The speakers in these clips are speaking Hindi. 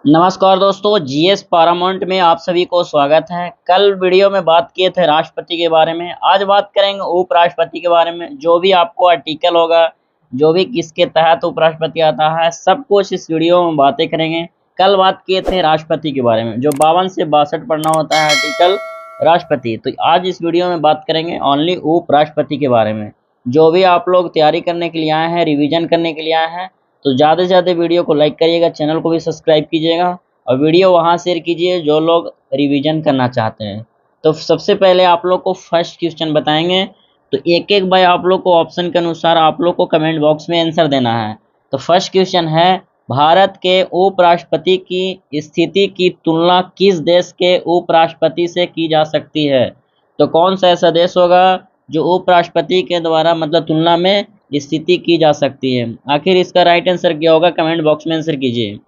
नमस्कार दोस्तों, जीएस पारामाउंट में आप सभी को स्वागत है। कल वीडियो में बात किए थे राष्ट्रपति के बारे में। आज बात करेंगे उपराष्ट्रपति के बारे में। जो भी आपको आर्टिकल होगा, जो भी किसके तहत उपराष्ट्रपति आता है, सब कुछ इस वीडियो में बातें करेंगे। कल बात किए थे राष्ट्रपति के बारे में, जो 52 से 62 पढ़ना होता है आर्टिकल राष्ट्रपति। तो आज इस वीडियो में बात करेंगे ओनली उपराष्ट्रपति के बारे में। जो भी आप लोग तैयारी करने के लिए आए हैं, रिविजन करने के लिए आए हैं, तो ज़्यादा से ज़्यादा वीडियो को लाइक करिएगा, चैनल को भी सब्सक्राइब कीजिएगा और वीडियो वहाँ शेयर कीजिए जो लोग रिवीजन करना चाहते हैं। तो सबसे पहले आप लोग को फर्स्ट क्वेश्चन बताएंगे, तो एक एक बार आप लोग को ऑप्शन के अनुसार आप लोग को कमेंट बॉक्स में आंसर देना है। तो फर्स्ट क्वेश्चन है, भारत के उपराष्ट्रपति की स्थिति की तुलना किस देश के उपराष्ट्रपति से की जा सकती है? तो कौन सा ऐसा देश होगा जो उपराष्ट्रपति के द्वारा मतलब तुलना में स्थिति की जा सकती है? आखिर इसका राइट आंसर क्या होगा, कमेंट बॉक्स में आंसर कीजिए।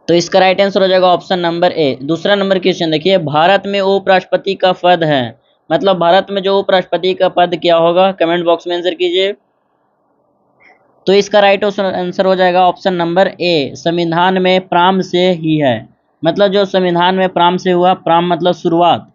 तो इसका राइट आंसर हो जाएगा ऑप्शन नंबर ए। दूसरा नंबर क्वेश्चन देखिए, भारत में उपराष्ट्रपति का पद है, मतलब भारत में जो उपराष्ट्रपति का पद क्या होगा, कमेंट बॉक्स में आंसर कीजिए। तो इसका राइट आंसर हो जाएगा ऑप्शन नंबर ए, संविधान में प्रारंभ से ही है, मतलब जो संविधान में प्रारंभ से हुआ, प्रारंभ मतलब शुरुआत।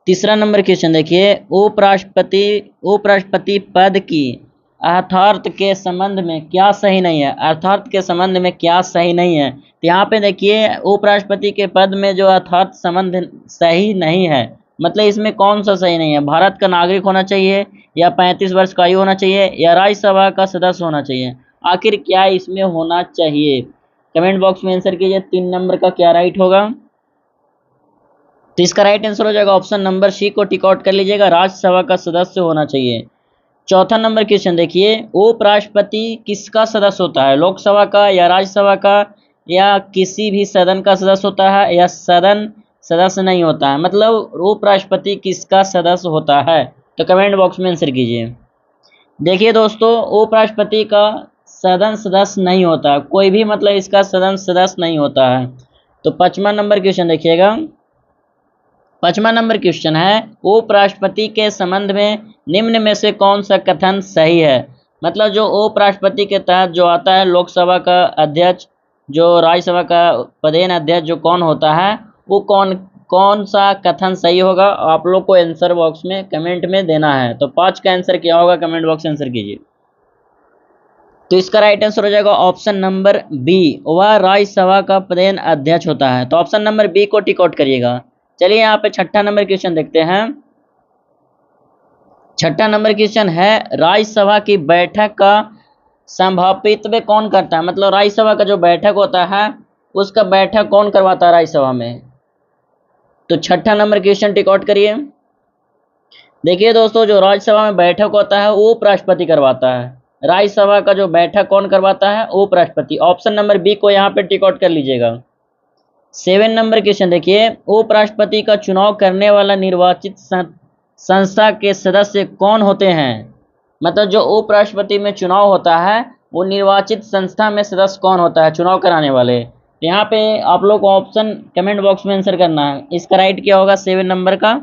तीसरा नंबर क्वेश्चन देखिए, उपराष्ट्रपति पद की अर्थार्थ के संबंध में क्या सही नहीं है? अर्थार्थ के संबंध में क्या सही नहीं है? तो यहाँ पे देखिए, उपराष्ट्रपति के पद में जो अर्थार्थ संबंध सही नहीं है, मतलब इसमें कौन सा सही नहीं है? भारत का नागरिक होना चाहिए, या 35 वर्ष का आयु होना चाहिए, या राज्यसभा का सदस्य होना चाहिए? आखिर क्या इसमें होना चाहिए? कमेंट बॉक्स में आंसर कीजिए। 3 नंबर का क्या राइट होगा? तो इसका राइट आंसर हो जाएगा ऑप्शन नंबर सी को टिक आउट कर लीजिएगा, राज्यसभा का सदस्य होना चाहिए। चौथा नंबर क्वेश्चन देखिए, उपराष्ट्रपति किसका सदस्य होता है? लोकसभा का, या राज्यसभा का, या किसी भी सदन का सदस्य होता है, या सदन सदस्य नहीं होता है? मतलब उपराष्ट्रपति किसका सदस्य होता है? तो कमेंट बॉक्स में आंसर कीजिए। देखिए दोस्तों, उपराष्ट्रपति का सदन सदस्य नहीं होता है, कोई भी मतलब इसका सदन सदस्य नहीं होता है। तो 5वां नंबर क्वेश्चन देखिएगा। 5वां नंबर क्वेश्चन है, उपराष्ट्रपति के संबंध में निम्न में से कौन सा कथन सही है? मतलब जो उपराष्ट्रपति के तहत जो आता है, लोकसभा का अध्यक्ष, जो राज्यसभा का पदेन अध्यक्ष जो कौन होता है, वो कौन सा कथन सही होगा? आप लोग को आंसर बॉक्स में कमेंट में देना है। तो 5 का आंसर क्या होगा, कमेंट बॉक्स में आंसर कीजिए। तो इसका राइट आंसर हो जाएगा ऑप्शन नंबर बी, वह राज्यसभा का पदेन अध्यक्ष होता है। तो ऑप्शन नंबर बी को टिक आउट करिएगा। चलिए यहाँ पे 6ठा नंबर क्वेश्चन देखते हैं। 6ठा नंबर क्वेश्चन है, राज्यसभा की बैठक का संभापित्व कौन करता है? मतलब राज्यसभा का जो बैठक होता है, उसका बैठक कौन करवाता है राज्यसभा में? तो 6ठा नंबर क्वेश्चन टिक आउट करिए। देखिए दोस्तों, जो राज्यसभा में बैठक होता है वो उपराष्ट्रपति करवाता है। राज्यसभा का जो बैठक कौन करवाता है? उपराष्ट्रपति। ऑप्शन नंबर बी को यहाँ पे टिक आउट कर लीजिएगा। 7 नंबर क्वेश्चन देखिए, उपराष्ट्रपति का चुनाव करने वाला निर्वाचित संस्था के सदस्य कौन होते हैं? मतलब जो उपराष्ट्रपति में चुनाव होता है, वो निर्वाचित संस्था में सदस्य कौन होता है, चुनाव कराने वाले? तो यहाँ पे आप लोग को ऑप्शन कमेंट बॉक्स में आंसर करना है। इसका राइट क्या होगा 7 नंबर का?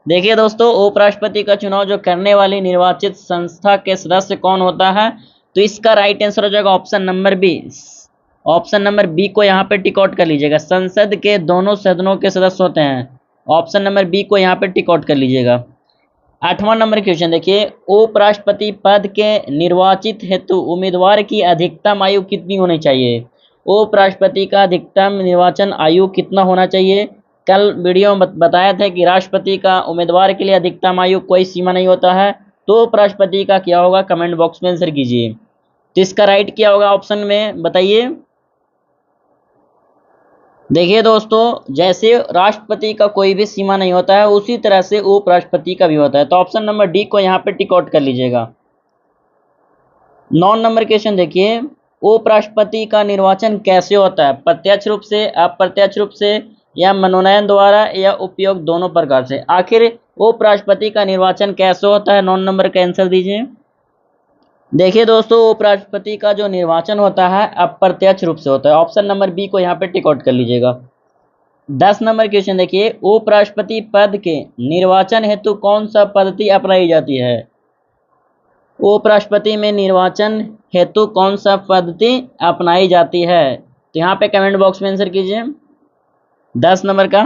देखिए दोस्तों, उपराष्ट्रपति का चुनाव जो करने वाली निर्वाचित संस्था के सदस्य कौन होता है? तो इसका राइट आंसर हो जाएगा option number b. Option number b को यहाँ पे टिक आउट कर लीजिएगा, संसद के दोनों सदनों के सदस्य होते हैं। ऑप्शन नंबर बी को यहाँ पे टिक आउट कर लीजिएगा। 8वां नंबर क्वेश्चन देखिए, उपराष्ट्रपति पद के निर्वाचित हेतु उम्मीदवार की अधिकतम आयु कितनी होनी चाहिए? उपराष्ट्रपति का अधिकतम निर्वाचन आयु कितना होना चाहिए? कल वीडियो में बताया था कि राष्ट्रपति का उम्मीदवार के लिए अधिकतम आयु कोई सीमा नहीं होता है। तो उपराष्ट्रपति का क्या होगा, कमेंट बॉक्स में आंसर कीजिए। तो इसका राइट क्या होगा, ऑप्शन में बताइए। देखिए दोस्तों, जैसे राष्ट्रपति का कोई भी सीमा नहीं होता है, उसी तरह से उपराष्ट्रपति का भी होता है। तो ऑप्शन नंबर डी को यहाँ पे टिक आउट कर लीजिएगा। 9 नंबर क्वेश्चन देखिए, उपराष्ट्रपति का निर्वाचन कैसे होता है? प्रत्यक्ष रूप से, अप्रत्यक्ष रूप से, या मनोनयन द्वारा, या उपयोग दोनों प्रकार से? आखिर उपराष्ट्रपति का निर्वाचन कैसे होता है? 9 नंबर का आंसर दीजिए। देखिए दोस्तों, उपराष्ट्रपति का जो निर्वाचन होता है अप्रत्यक्ष रूप से होता है। ऑप्शन नंबर बी को यहाँ पे टिक आउट कर लीजिएगा। 10 नंबर क्वेश्चन देखिए, उपराष्ट्रपति पद के निर्वाचन हेतु कौन सा पद्धति अपनाई जाती है? उपराष्ट्रपति में निर्वाचन हेतु कौन सा पद्धति अपनाई जाती है? तो यहाँ पे कमेंट बॉक्स में आंसर कीजिए 10 नंबर का।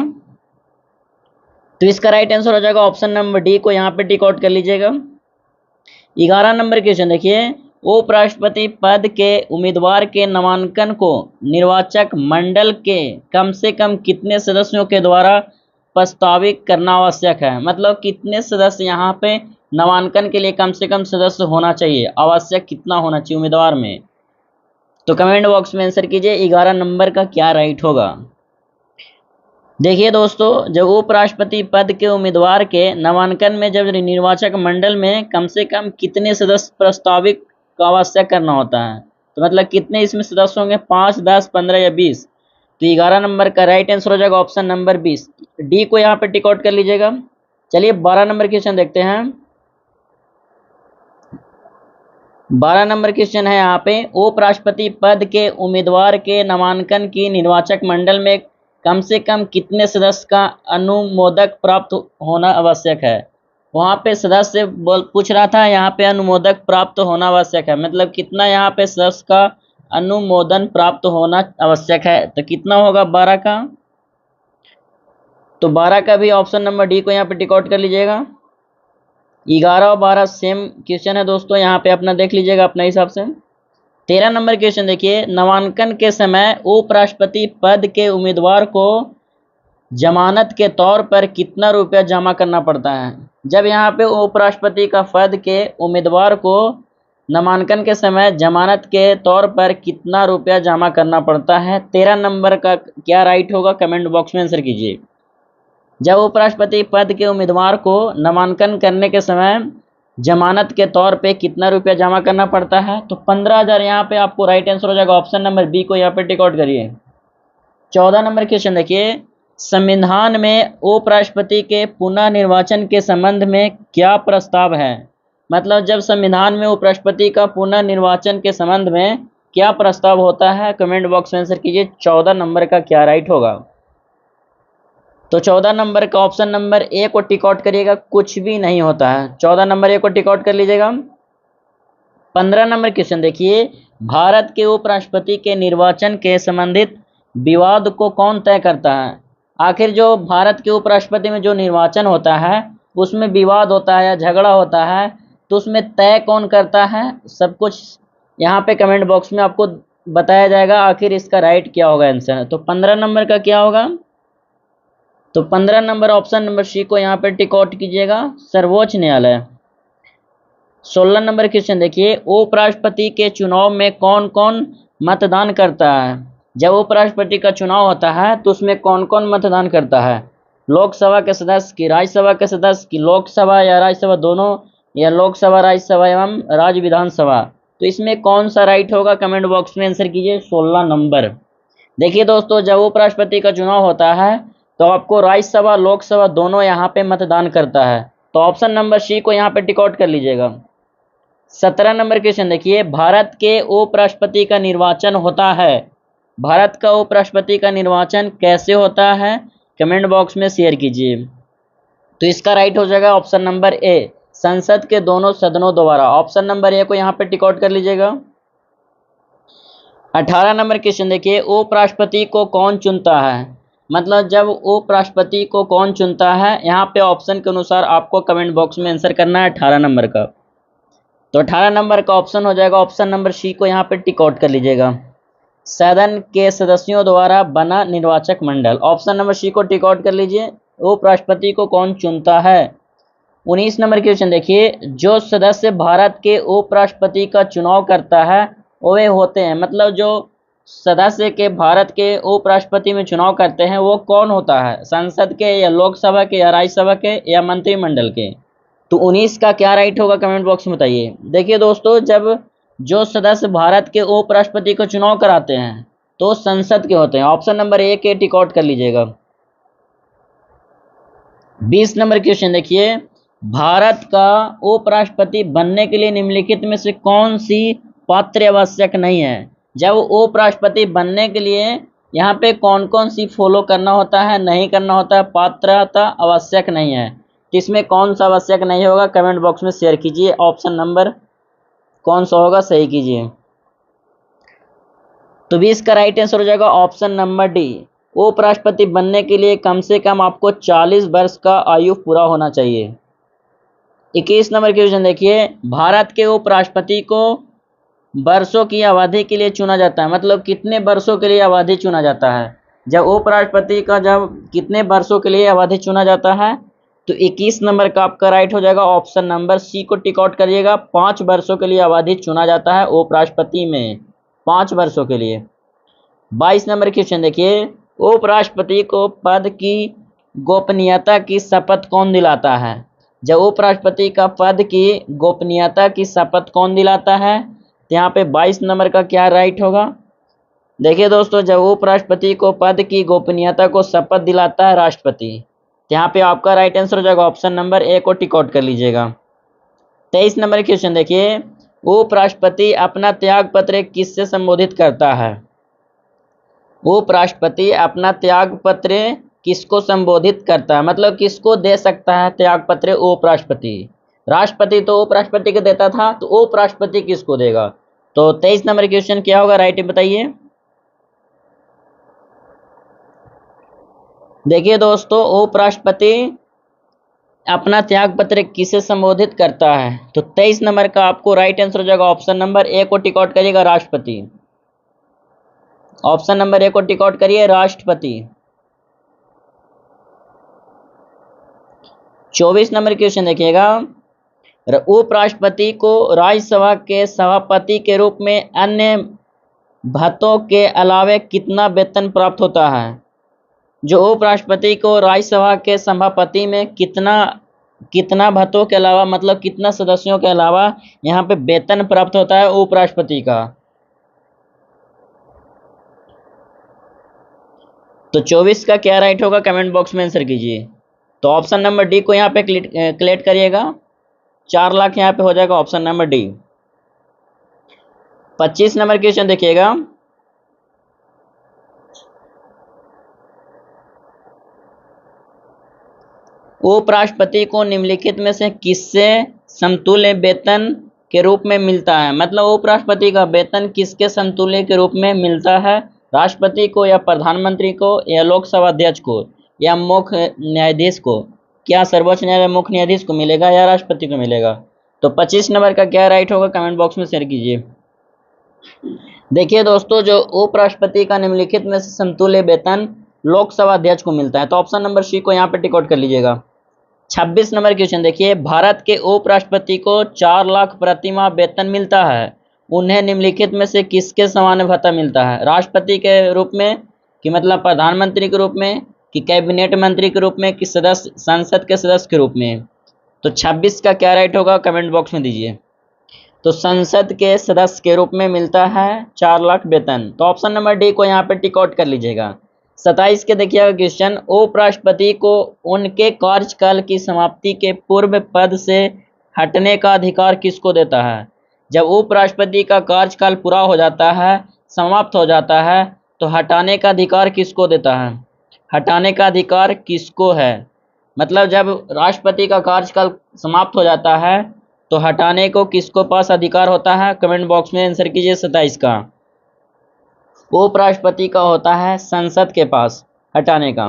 तो इसका राइट आंसर हो जाएगा ऑप्शन नंबर डी को यहाँ पे टिक आउट कर लीजिएगा। 11 नंबर क्वेश्चन देखिए, उपराष्ट्रपति पद के उम्मीदवार के नामांकन को निर्वाचक मंडल के कम से कम कितने सदस्यों के द्वारा प्रस्तावित करना आवश्यक है? मतलब कितने सदस्य यहाँ पे नामांकन के लिए कम से कम सदस्य होना चाहिए, आवश्यक कितना होना चाहिए उम्मीदवार में? तो कमेंट बॉक्स में आंसर कीजिए 11 नंबर का क्या राइट होगा। देखिए दोस्तों, जब उपराष्ट्रपति पद के उम्मीदवार के नामांकन में जब निर्वाचक मंडल में कम से कम कितने सदस्य प्रस्तावित का आवश्यक करना होता है, तो मतलब कितने इसमें सदस्य होंगे, 5, 10, 15 या 20? तो 11 नंबर का राइट आंसर हो जाएगा ऑप्शन नंबर 20, डी को यहाँ पे टिक आउट कर लीजिएगा। चलिए 12 नंबर क्वेश्चन देखते हैं। 12 नंबर क्वेश्चन है यहाँ पे, उपराष्ट्रपति पद के उम्मीदवार के नामांकन की निर्वाचक मंडल में कम से कम कितने सदस्य का अनुमोदक प्राप्त होना आवश्यक है? वहाँ पे सदस्य पूछ रहा था, यहाँ पे अनुमोदक प्राप्त होना आवश्यक है, मतलब कितना यहाँ पे सदस्य का अनुमोदन प्राप्त होना आवश्यक है, तो कितना होगा 12 का? तो 12 का भी ऑप्शन नंबर डी को यहाँ पे टिक आउट कर लीजिएगा। 11 और 12 सेम क्वेश्चन है दोस्तों, यहाँ पे अपना देख लीजिएगा अपने हिसाब से। 13 नंबर क्वेश्चन देखिए, नामांकन के समय उपराष्ट्रपति पद के उम्मीदवार को जमानत के तौर पर कितना रुपया जमा करना पड़ता है? जब यहाँ पे उपराष्ट्रपति का पद के उम्मीदवार को नामांकन के समय जमानत के तौर पर कितना रुपया जमा करना पड़ता है? 13 नंबर का क्या राइट होगा, कमेंट बॉक्स में आंसर कीजिए। जब उपराष्ट्रपति पद के उम्मीदवार को नामांकन करने के समय जमानत के तौर पे कितना रुपया जमा करना पड़ता है? तो 15,000 यहाँ पे आपको राइट आंसर हो जाएगा, ऑप्शन नंबर बी को यहाँ पे टिक आउट करिए। 14 नंबर क्वेश्चन देखिए, संविधान में उपराष्ट्रपति के पुनः निर्वाचन के संबंध में क्या प्रस्ताव है? मतलब जब संविधान में उपराष्ट्रपति का पुनः निर्वाचन के संबंध में क्या प्रस्ताव होता है, कमेंट बॉक्स में आंसर कीजिए 14 नंबर का क्या राइट होगा। तो 14 नंबर का ऑप्शन नंबर ए को टिक आउट करिएगा, कुछ भी नहीं होता है, 14 नंबर ए को टिक आउट कर लीजिएगा। 15 नंबर क्वेश्चन देखिए, भारत के उपराष्ट्रपति के निर्वाचन के संबंधित विवाद को कौन तय करता है? आखिर जो भारत के उपराष्ट्रपति में जो निर्वाचन होता है उसमें विवाद होता है या झगड़ा होता है, तो उसमें तय कौन करता है? सब कुछ यहाँ पे कमेंट बॉक्स में आपको बताया जाएगा, आखिर इसका राइट क्या होगा आंसर। तो 15 नंबर का क्या होगा? तो 15 नंबर ऑप्शन नंबर सी को यहाँ पे टिक आउट कीजिएगा, सर्वोच्च न्यायालय। 16 नंबर क्वेश्चन देखिए, उपराष्ट्रपति के चुनाव में कौन कौन मतदान करता है? जब उपराष्ट्रपति का चुनाव होता है तो उसमें कौन कौन मतदान करता है? लोकसभा के सदस्य की, राज्यसभा के सदस्य की, लोकसभा या राज्यसभा दोनों, या लोकसभा राज्यसभा एवं राज्य विधानसभा? तो इसमें कौन सा राइट होगा, कमेंट बॉक्स में आंसर कीजिए 16 नंबर। देखिए दोस्तों, जब उपराष्ट्रपति का चुनाव होता है तो आपको राज्यसभा लोकसभा दोनों यहाँ पे मतदान करता है, तो ऑप्शन नंबर सी को यहाँ पे टिक आउट कर लीजिएगा। 17 नंबर क्वेश्चन देखिए, भारत के उपराष्ट्रपति का निर्वाचन होता है, भारत का उपराष्ट्रपति का निर्वाचन कैसे होता है, कमेंट बॉक्स में शेयर कीजिए। तो इसका राइट हो जाएगा ऑप्शन नंबर ए, संसद के दोनों सदनों द्वारा, ऑप्शन नंबर ए को यहाँ पे टिक आउट कर लीजिएगा। 18 नंबर क्वेश्चन देखिए, उपराष्ट्रपति को कौन चुनता है? मतलब जब उपराष्ट्रपति को कौन चुनता है, यहाँ पे ऑप्शन के अनुसार आपको कमेंट बॉक्स में आंसर करना है 18 नंबर का। तो 18 नंबर का ऑप्शन हो जाएगा ऑप्शन नंबर सी को यहाँ पे टिक आउट कर लीजिएगा, सदन के सदस्यों द्वारा बना निर्वाचक मंडल, ऑप्शन नंबर सी को टिक आउट कर लीजिए। उपराष्ट्रपति को कौन चुनता है? 19 नंबर क्वेश्चन देखिए, जो सदस्य भारत के उपराष्ट्रपति का चुनाव करता है वे होते हैं, मतलब जो सदस्य के भारत के उपराष्ट्रपति में चुनाव करते हैं वो कौन होता है? संसद के, या लोकसभा के, या राज्यसभा के, या मंत्रिमंडल के? तो 19 का क्या राइट होगा, कमेंट बॉक्स में बताइए। देखिए दोस्तों, जब जो सदस्य भारत के उपराष्ट्रपति का चुनाव कराते हैं तो संसद के होते हैं, ऑप्शन नंबर ए के टिक आउट कर लीजिएगा। 20 नंबर क्वेश्चन देखिए, भारत का उपराष्ट्रपति बनने के लिए निम्नलिखित में से कौन सी पात्र आवश्यक नहीं है? जब उपराष्ट्रपति बनने के लिए यहाँ पे कौन कौन सी फॉलो करना होता है, नहीं करना होता है, पात्रता आवश्यक नहीं है, इसमें कौन सा आवश्यक नहीं होगा, कमेंट बॉक्स में शेयर कीजिए, ऑप्शन नंबर कौन सा होगा, सही कीजिए। तो भी इसका राइट आंसर हो जाएगा ऑप्शन नंबर डी। उपराष्ट्रपति बनने के लिए कम से कम आपको 40 वर्ष का आयु पूरा होना चाहिए। 21 नंबर क्वेश्चन देखिए, भारत के उपराष्ट्रपति को वर्षों की अवधि के लिए चुना जाता है, मतलब कितने वर्षों के लिए अवधि चुना जाता है। जब उपराष्ट्रपति का जब कितने वर्षों के लिए अवधि चुना जाता है, तो 21 नंबर का आपका राइट हो जाएगा ऑप्शन नंबर सी को टिक आउट करिएगा। 5 वर्षों के लिए अवधि चुना जाता है उपराष्ट्रपति में, 5 वर्षों के लिए। 22 नंबर क्वेश्चन देखिए, उपराष्ट्रपति को पद की गोपनीयता की शपथ कौन दिलाता है। जब उपराष्ट्रपति का पद की गोपनीयता की शपथ कौन दिलाता है, तो यहाँ पे 22 नंबर का क्या राइट होगा। देखिए दोस्तों, जब उपराष्ट्रपति को पद की गोपनीयता को शपथ दिलाता है राष्ट्रपति, तो यहाँ पे आपका राइट आंसर हो जाएगा ऑप्शन नंबर ए को टिक आउट कर लीजिएगा। 23 नंबर क्वेश्चन देखिए, उपराष्ट्रपति अपना त्याग पत्र किससे संबोधित करता है। उपराष्ट्रपति अपना त्याग पत्र किसको संबोधित करता है, मतलब किसको दे सकता है त्याग पत्र उपराष्ट्रपति। राष्ट्रपति तो उपराष्ट्रपति को देता था, तो उपराष्ट्रपति किसको देगा। तो 23 नंबर क्वेश्चन क्या होगा, राइट बताइए। देखिए दोस्तों, उपराष्ट्रपति अपना त्याग पत्र किसे संबोधित करता है, तो 23 नंबर का आपको राइट आंसर हो जाएगा ऑप्शन नंबर ए को टिक आउट करिएगा, राष्ट्रपति। ऑप्शन नंबर ए को टिक आउट करिए, राष्ट्रपति। 24 नंबर क्वेश्चन देखिएगा, उपराष्ट्रपति को राज्यसभा के सभापति के रूप में अन्य भत्तों के अलावे कितना वेतन प्राप्त होता है। जो उपराष्ट्रपति को राज्यसभा के सभापति में कितना भत्तों के अलावा, मतलब कितना सदस्यों के अलावा यहाँ पे वेतन प्राप्त होता है उपराष्ट्रपति का। तो 24 का क्या राइट होगा, कमेंट बॉक्स में आंसर कीजिए। तो ऑप्शन नंबर डी को यहाँ पे क्लिक करिएगा, 4 लाख यहाँ पे हो जाएगा option number D. 25 number question देखिएगा, उपराष्ट्रपति को निम्नलिखित में से किससे समतुल्य वेतन के रूप में मिलता है, मतलब उपराष्ट्रपति का वेतन किसके समतुल्य के रूप में मिलता है। राष्ट्रपति को, या प्रधानमंत्री को, या लोकसभा अध्यक्ष को, या मुख्य न्यायाधीश को। क्या सर्वोच्च न्यायालय मुख्य न्यायाधीश को मिलेगा या राष्ट्रपति को मिलेगा। तो 25 नंबर का क्या राइट होगा, कमेंट बॉक्स में शेयर कीजिए। देखिए दोस्तों, जो उपराष्ट्रपति का निम्नलिखित में से समतुल्य वेतन लोकसभा अध्यक्ष को मिलता है, तो ऑप्शन नंबर सी को यहाँ पे टिक आउट कर लीजिएगा। 26 नंबर क्वेश्चन देखिए, भारत के उपराष्ट्रपति को 4 लाख प्रति माह वेतन मिलता है, उन्हें निम्नलिखित में से किसके समान भत्ता मिलता है। राष्ट्रपति के रूप में, कि मतलब प्रधानमंत्री के रूप में, कि कैबिनेट मंत्री के रूप में, कि सदस्य संसद के सदस्य के रूप में। तो 26 का क्या राइट होगा, कमेंट बॉक्स में दीजिए। तो संसद के सदस्य के रूप में मिलता है 4 लाख वेतन, तो ऑप्शन नंबर डी को यहाँ पे टिक आउट कर लीजिएगा। 27 के देखिएगा क्वेश्चन, उपराष्ट्रपति को उनके कार्यकाल की समाप्ति के पूर्व पद से हटने का अधिकार किसको देता है। जब उपराष्ट्रपति का कार्यकाल पूरा हो जाता है, समाप्त हो जाता है, तो हटाने का अधिकार किसको देता है। हटाने का अधिकार किसको है, मतलब जब राष्ट्रपति का कार्यकाल समाप्त हो जाता है, तो हटाने को किसको पास अधिकार होता है, कमेंट बॉक्स में आंसर कीजिए। 27 का उपराष्ट्रपति का होता है संसद के पास हटाने का।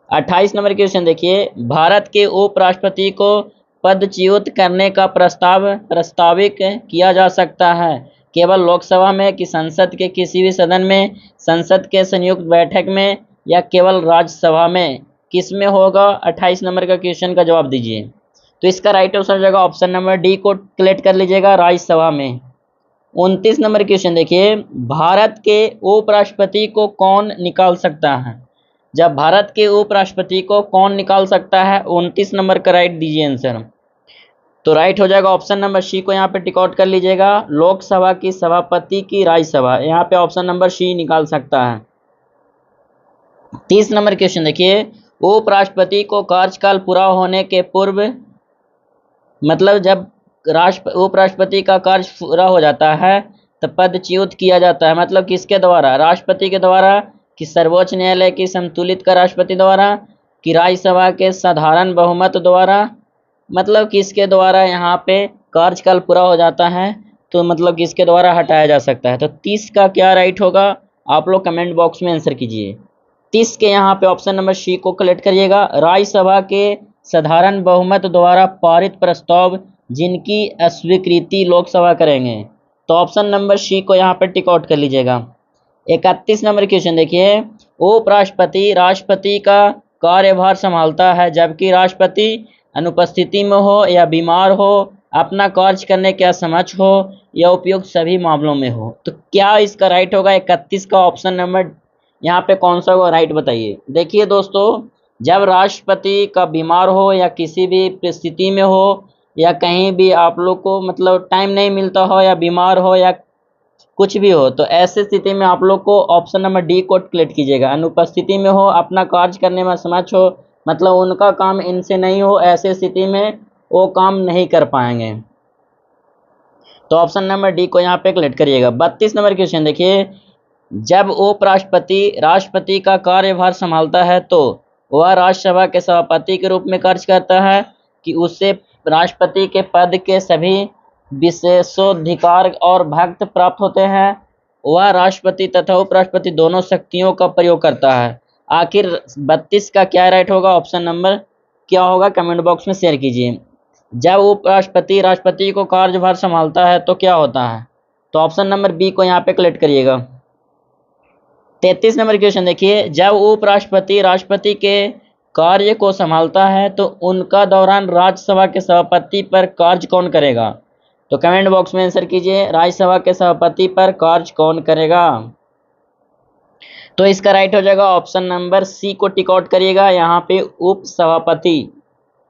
28 नंबर क्वेश्चन देखिए, भारत के उपराष्ट्रपति को पदच्युत करने का प्रस्तावित किया जा सकता है केवल लोकसभा में, कि संसद के किसी भी सदन में, संसद के संयुक्त बैठक में, या केवल राज्यसभा में, किस में होगा। 28 नंबर का क्वेश्चन का जवाब दीजिए। तो इसका राइट आंसर हो जाएगा ऑप्शन नंबर डी को क्लिक कर लीजिएगा, राज्यसभा में। 29 नंबर क्वेश्चन देखिए, भारत के उपराष्ट्रपति को कौन निकाल सकता है। जब भारत के उपराष्ट्रपति को कौन निकाल सकता है, 29 नंबर का राइट दीजिए आंसर। तो राइट हो जाएगा ऑप्शन नंबर सी को यहाँ पे टिक आउट कर लीजिएगा, लोकसभा की सभापति की राज्यसभा, यहाँ पे ऑप्शन नंबर सी निकाल सकता है। 30 नंबर क्वेश्चन देखिए, उपराष्ट्रपति को कार्यकाल पूरा होने के पूर्व, मतलब जब उपराष्ट्रपति का कार्य पूरा हो जाता है, तब पदच्युत किया जाता है, मतलब किसके द्वारा, राष्ट्रपति के द्वारा, कि सर्वोच्च न्यायालय की संतुलित का राष्ट्रपति द्वारा, कि राज्यसभा के साधारण बहुमत द्वारा, मतलब किसके द्वारा यहाँ पे कार्यकाल पूरा हो जाता है तो मतलब किसके द्वारा हटाया जा सकता है। तो 30 का क्या राइट होगा, आप लोग कमेंट बॉक्स में आंसर कीजिए। 30 के यहाँ पे ऑप्शन नंबर सी को कलेक्ट करिएगा। राज्यसभा के साधारण बहुमत द्वारा पारित प्रस्ताव जिनकी अस्वीकृति लोकसभा करेंगे, तो ऑप्शन नंबर सी को यहाँ पे टिक आउट कर लीजिएगा। 31 नंबर क्वेश्चन देखिए, उपराष्ट्रपति राष्ट्रपति का कार्यभार संभालता है जबकि राष्ट्रपति अनुपस्थिति में हो या बीमार हो, अपना कार्य करने के असमक्ष हो या उपयुक्त सभी मामलों में हो। तो क्या इसका राइट होगा 31 का ऑप्शन नंबर यहाँ पे कौन सा होगा, राइट बताइए। देखिए दोस्तों, जब राष्ट्रपति का बीमार हो या किसी भी परिस्थिति में हो या कहीं भी आप लोग को मतलब टाइम नहीं मिलता हो या बीमार हो या कुछ भी हो, तो ऐसे स्थिति में आप लोग को ऑप्शन नंबर डी को क्लिक कीजिएगा। अनुपस्थिति में हो, अपना कार्य करने में असमर्थ हो, मतलब उनका काम इनसे नहीं हो, ऐसे स्थिति में वो काम नहीं कर पाएंगे। तो ऑप्शन नंबर डी को यहाँ पे क्लिक करिएगा। 32 नंबर क्वेश्चन देखिए, जब उपराष्ट्रपति राष्ट्रपति का कार्यभार संभालता है तो वह राज्यसभा के सभापति के रूप में कार्य करता है कि उससे राष्ट्रपति के पद के सभी विशेषाधिकार और भक्त प्राप्त होते हैं। वह राष्ट्रपति तथा उपराष्ट्रपति दोनों शक्तियों का प्रयोग करता है। आखिर 32 का क्या राइट होगा, ऑप्शन नंबर क्या होगा, कमेंट बॉक्स में शेयर कीजिए। जब उपराष्ट्रपति राष्ट्रपति को कार्यभार संभालता है तो क्या होता है, तो ऑप्शन नंबर बी को यहाँ पे क्लिक करिएगा। 33 नंबर क्वेश्चन देखिए, जब उपराष्ट्रपति राष्ट्रपति के कार्य को संभालता है तो उनका दौरान राज्यसभा के सभापति पर कार्य कौन करेगा, तो कमेंट बॉक्स में आंसर कीजिए। राज्यसभा के सभापति पर कार्य कौन करेगा, तो इसका राइट हो जाएगा ऑप्शन नंबर सी को टिक आउट करिएगा, यहाँ पे उप सभापति।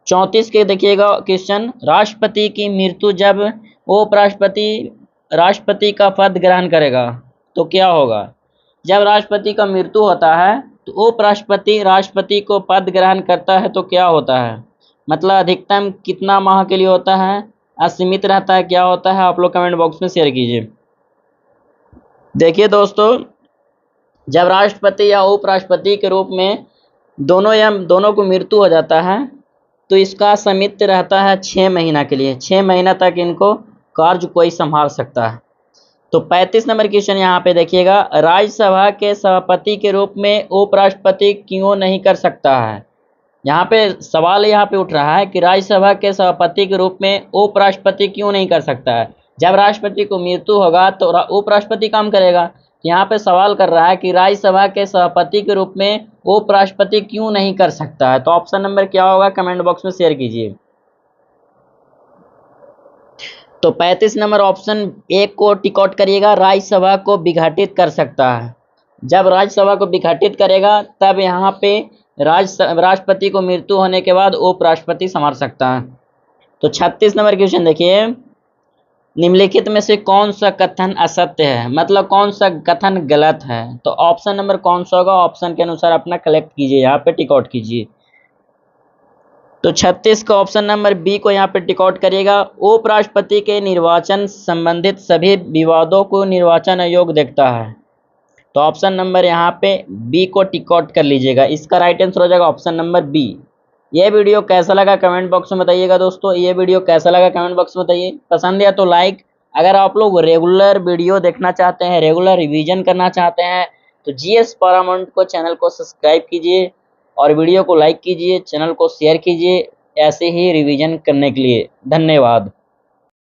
34 के देखिएगा क्वेश्चन, राष्ट्रपति की मृत्यु जब उपराष्ट्रपति राष्ट्रपति का पद ग्रहण करेगा तो क्या होगा। जब राष्ट्रपति का मृत्यु होता है तो उपराष्ट्रपति राष्ट्रपति को पद ग्रहण करता है तो क्या होता है, मतलब अधिकतम कितना माह के लिए होता है, असीमित रहता है, क्या होता है, आप लोग कमेंट बॉक्स में शेयर कीजिए। देखिए दोस्तों, जब राष्ट्रपति या उपराष्ट्रपति के रूप में दोनों को मृत्यु हो जाता है तो इसका समिति रहता है 6 महीना के लिए। 6 महीना तक इनको कार्य कोई संभाल सकता है। तो 35 नंबर क्वेश्चन यहाँ पे देखिएगा, राज्यसभा के सभापति के रूप में उपराष्ट्रपति क्यों नहीं कर सकता है। यहाँ पे सवाल यहाँ पे उठ रहा है कि राज्यसभा के सभापति के रूप में उपराष्ट्रपति क्यों नहीं कर सकता है। जब राष्ट्रपति को मृत्यु होगा तो उपराष्ट्रपति काम करेगा। यहाँ पे सवाल कर रहा है कि राज्यसभा के सभापति के रूप में उपराष्ट्रपति क्यों नहीं कर सकता है, तो ऑप्शन नंबर क्या होगा, कमेंट बॉक्स में शेयर कीजिए। तो 35 नंबर ऑप्शन ए को टिक आउट करिएगा, राज्यसभा को विघटित कर सकता है। जब राज्यसभा को विघटित करेगा तब यहाँ पे राष्ट्रपति को मृत्यु होने के बाद उपराष्ट्रपति संभाल सकता है। तो 36 नंबर क्वेश्चन देखिए, निम्नलिखित में से कौन सा कथन असत्य है, मतलब कौन सा कथन गलत है, तो ऑप्शन नंबर कौन सा होगा, ऑप्शन के अनुसार अपना कलेक्ट कीजिए, यहाँ पे टिक आउट कीजिए। तो 36 का ऑप्शन नंबर बी को यहाँ पे टिक आउट करिएगा, उपराष्ट्रपति के निर्वाचन संबंधित सभी विवादों को निर्वाचन आयोग देखता है। तो ऑप्शन नंबर यहाँ पे बी को टिक आउट कर लीजिएगा, इसका राइट आंसर हो जाएगा ऑप्शन नंबर बी। ये वीडियो कैसा लगा कमेंट बॉक्स में बताइएगा दोस्तों, ये वीडियो कैसा लगा कमेंट बॉक्स में बताइए। पसंद है तो लाइक, अगर आप लोग रेगुलर वीडियो देखना चाहते हैं, रेगुलर रिवीजन करना चाहते हैं तो जीएस पारामाउंट को चैनल को सब्सक्राइब कीजिए और वीडियो को लाइक कीजिए, चैनल को शेयर कीजिए ऐसे ही रिवीजन करने के लिए। धन्यवाद।